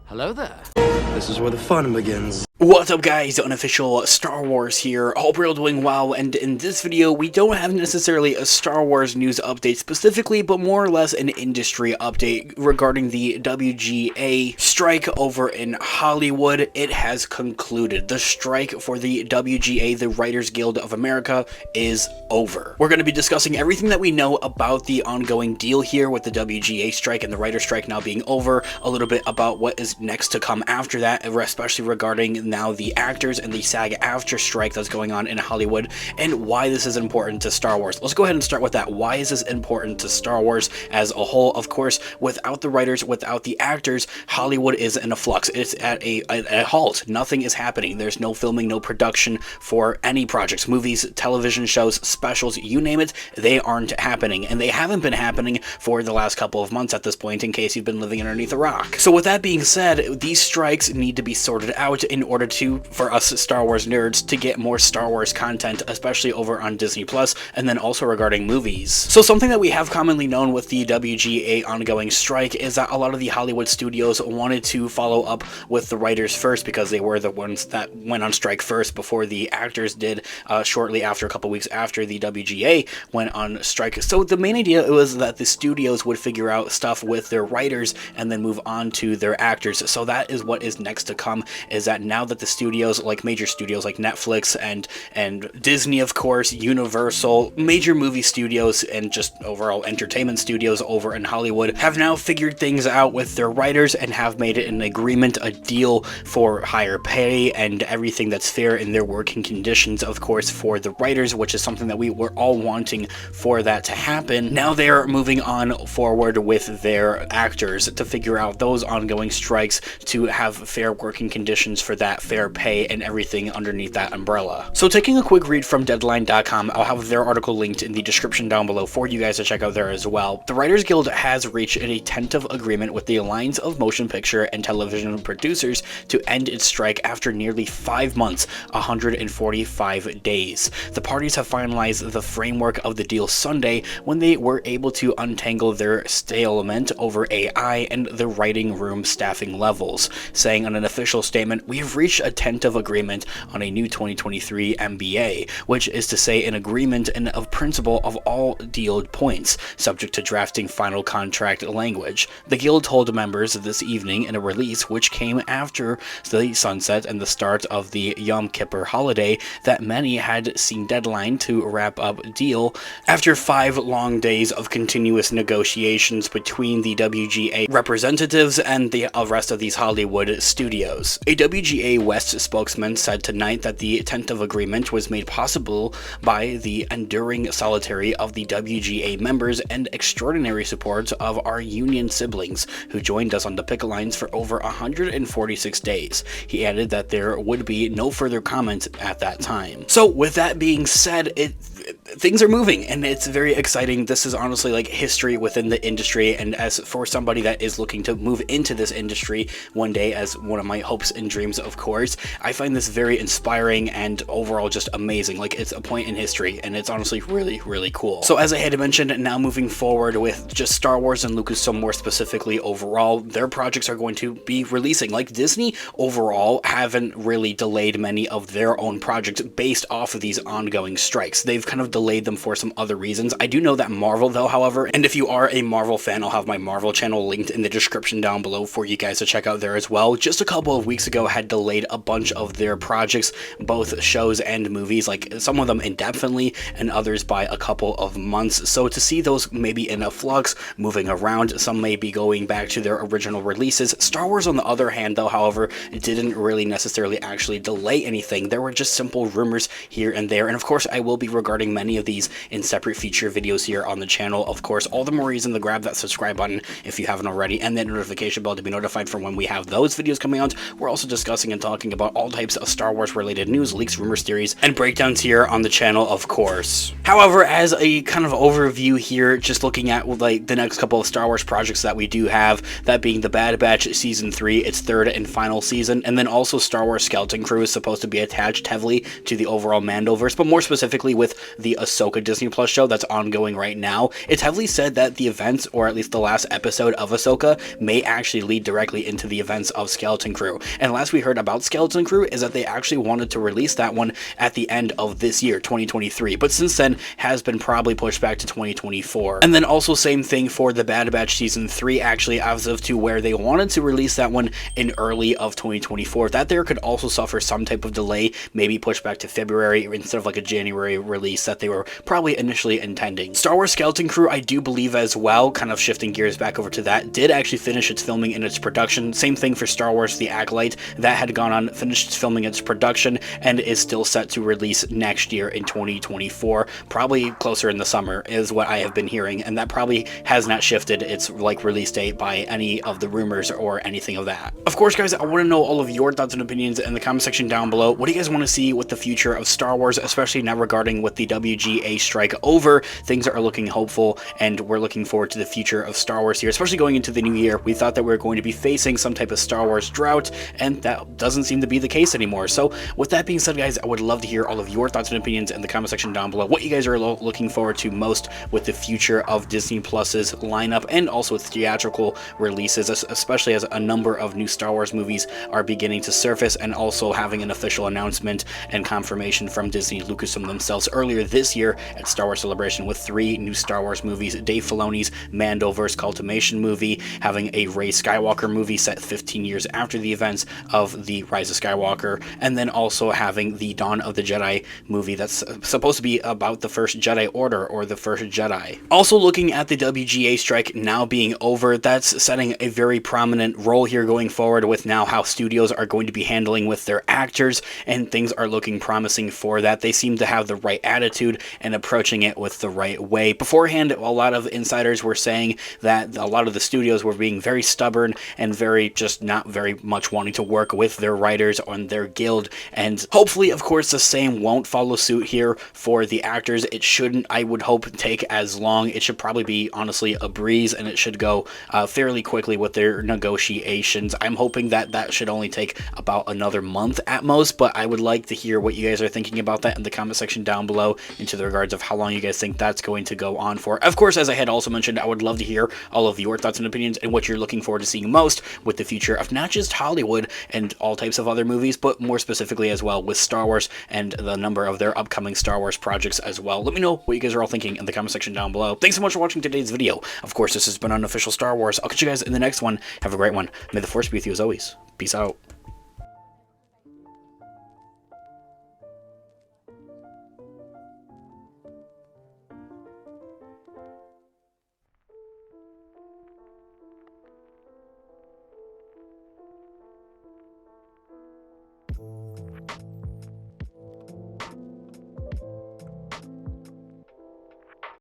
Hello there. This is where the fun begins. What's up guys, unofficial Star Wars here, hope you're all doing well, and in this video we don't have necessarily a Star Wars news update specifically, but more or less an industry update regarding the WGA strike over in Hollywood. It has concluded. The strike for the WGA, the Writers Guild of America, is over. We're going to be discussing everything that we know about the ongoing deal here with the WGA strike and the writer strike now being over, a little bit about what is next to come after that, especially regarding now the actors and the sag-aftra strike that's going on in Hollywood, and why this is important to Star Wars. Let's go ahead and start with that. Why is this important to Star Wars as a whole? Of course, without the writers, without the actors, Hollywood is in a flux. It's at a halt. Nothing is happening. There's no filming, no production for any projects, movies, television shows, specials, you name it, they aren't happening, and they haven't been happening for the last couple of months at this point, in case you've been living underneath a rock. So with that being said, these strikes need to be sorted out in order for us Star Wars nerds to get more Star Wars content, especially over on Disney Plus, and then also regarding movies. So something that we have commonly known with the WGA ongoing strike is that a lot of the Hollywood studios wanted to follow up with the writers first, because they were the ones that went on strike first before the actors did, shortly after, a couple weeks after the WGA went on strike. So the main idea was that the studios would figure out stuff with their writers and then move on to their actors. So that is what is next to come, is that now that the studios, like major studios like Netflix and Disney, of course, Universal, major movie studios and just overall entertainment studios over in Hollywood have now figured things out with their writers and have made it an agreement, a deal for higher pay and everything that's fair in their working conditions, of course, for the writers, which is something that we were all wanting for that to happen. Now they're moving on forward with their actors to figure out those ongoing strikes to have fair working conditions for that, fair pay and everything underneath that umbrella. So taking a quick read from Deadline.com, I'll have their article linked in the description down below for you guys to check out there as well. The Writers Guild has reached a tentative agreement with the Alliance of Motion Picture and Television Producers to end its strike after nearly 5 months, 145 days. The parties have finalized the framework of the deal Sunday when they were able to untangle their stalemate over AI and the writing room staffing levels, saying on an official statement, "We have reached a tentative agreement on a new 2023 MBA, which is to say an agreement and of principle of all deal points, subject to drafting final contract language." The Guild told members this evening in a release which came after the sunset and the start of the Yom Kippur holiday that many had seen deadline to wrap up deal after 5 long days of continuous negotiations between the WGA representatives and the rest of these Hollywood studios. A WGA West spokesman said tonight that the tentative agreement was made possible by the enduring solidarity of the WGA members and extraordinary support of our union siblings who joined us on the picket lines for over 146 days. He added that there would be no further comment at that time. So with that being said, things are moving and it's very exciting. This is honestly like history within the industry, and as for somebody that is looking to move into this industry one day, as one of my hopes and dreams, of course, I find this very inspiring and overall just amazing. Like, it's a point in history and it's honestly really, really cool. So as I had mentioned, now moving forward with just Star Wars and Lucasfilm more specifically, overall their projects are going to be releasing. Like Disney overall haven't really delayed many of their own projects based off of these ongoing strikes. They've kind of delayed them for some other reasons. I do know that Marvel though, however, and if you are a Marvel fan, I'll have my Marvel channel linked in the description down below for you guys to check out there as well. Just a couple of weeks ago had delayed a bunch of their projects, both shows and movies, like some of them indefinitely and others by a couple of months. So to see those maybe in a flux, moving around, some may be going back to their original releases. Star Wars on the other hand though, however, it didn't really necessarily actually delay anything. There were just simple rumors here and there, and of course I will be regarding many of these in separate feature videos here on the channel. Of course, all the more reason to grab that subscribe button if you haven't already, and that notification bell to be notified for when we have those videos coming out. We're also discussing and talking about all types of Star Wars related news, leaks, rumors, theories, and breakdowns here on the channel, of course. However, as a kind of overview here, just looking at like the next couple of Star Wars projects that we do have, that being The Bad Batch Season 3, its 3rd and final season, and then also Star Wars Skeleton Crew is supposed to be attached heavily to the overall Mandoverse, but more specifically with the Ahsoka Disney Plus show that's ongoing right now. It's heavily said that the events, or at least the last episode of Ahsoka, may actually lead directly into the events of Skeleton Crew. And last we heard about Skeleton Crew is that they actually wanted to release that one at the end of this year, 2023, but since then has been probably pushed back to 2024. And then also same thing for the Bad Batch Season 3, actually, as of to where they wanted to release that one in early of 2024. That there could also suffer some type of delay, maybe pushed back to February instead of like a January release that they were probably initially intending. Star Wars Skeleton Crew, I do believe as well, kind of shifting gears back over to that, did actually finish its filming and its production. Same thing for Star Wars The Acolyte, that had gone on, finished filming its production, and is still set to release next year in 2024, probably closer in the summer is what I have been hearing, and that probably has not shifted its like release date by any of the rumors or anything of that. Of course, guys, I want to know all of your thoughts and opinions in the comment section down below. What do you guys want to see with the future of Star Wars, especially now regarding with the WGA strike over? Things are looking hopeful, and we're looking forward to the future of Star Wars here, especially going into the new year. We thought that we were going to be facing some type of Star Wars drought, and that doesn't seem to be the case anymore. So with that being said, guys, I would love to hear all of your thoughts and opinions in the comment section down below. What you guys are looking forward to most with the future of Disney Plus's lineup, and also with theatrical releases, especially as a number of new Star Wars movies are beginning to surface, and also having an official announcement and confirmation from Disney Lucasfilm themselves earlier this year at Star Wars Celebration with 3 new Star Wars movies: Dave Filoni's Mandoverse Cultimation movie, having a Rey Skywalker movie set 15 years after the events of the Rise of Skywalker, and then also having the Dawn of the Jedi movie that's supposed to be about the first Jedi Order or the first Jedi. Also looking at the WGA strike now being over, that's setting a very prominent role here going forward with now how studios are going to be handling with their actors, and things are looking promising for that. They seem to have the right attitude and approaching it with the right way. Beforehand, a lot of insiders were saying that a lot of the studios were being very stubborn and very just not very much wanting to work with their writers on their guild, and hopefully, of course, the same won't follow suit here for the actors. It shouldn't, I would hope, take as long. It should probably be honestly a breeze, and it should go fairly quickly with their negotiations. I'm hoping that that should only take about another month at most, but I would like to hear what you guys are thinking about that in the comment section down below, into the regards of how long you guys think that's going to go on for. Of course, as I had also mentioned, I would love to hear all of your thoughts and opinions and what you're looking forward to seeing most with the future of not just Hollywood and all types of other movies, but more specifically as well with Star Wars and the number of their upcoming Star Wars projects as well. Let me know what you guys are all thinking in the comment section down below. Thanks so much for watching today's video. Of course, this has been Unofficial Star Wars. I'll catch you guys in the next one. Have a great one. May the Force be with you as always. Peace out.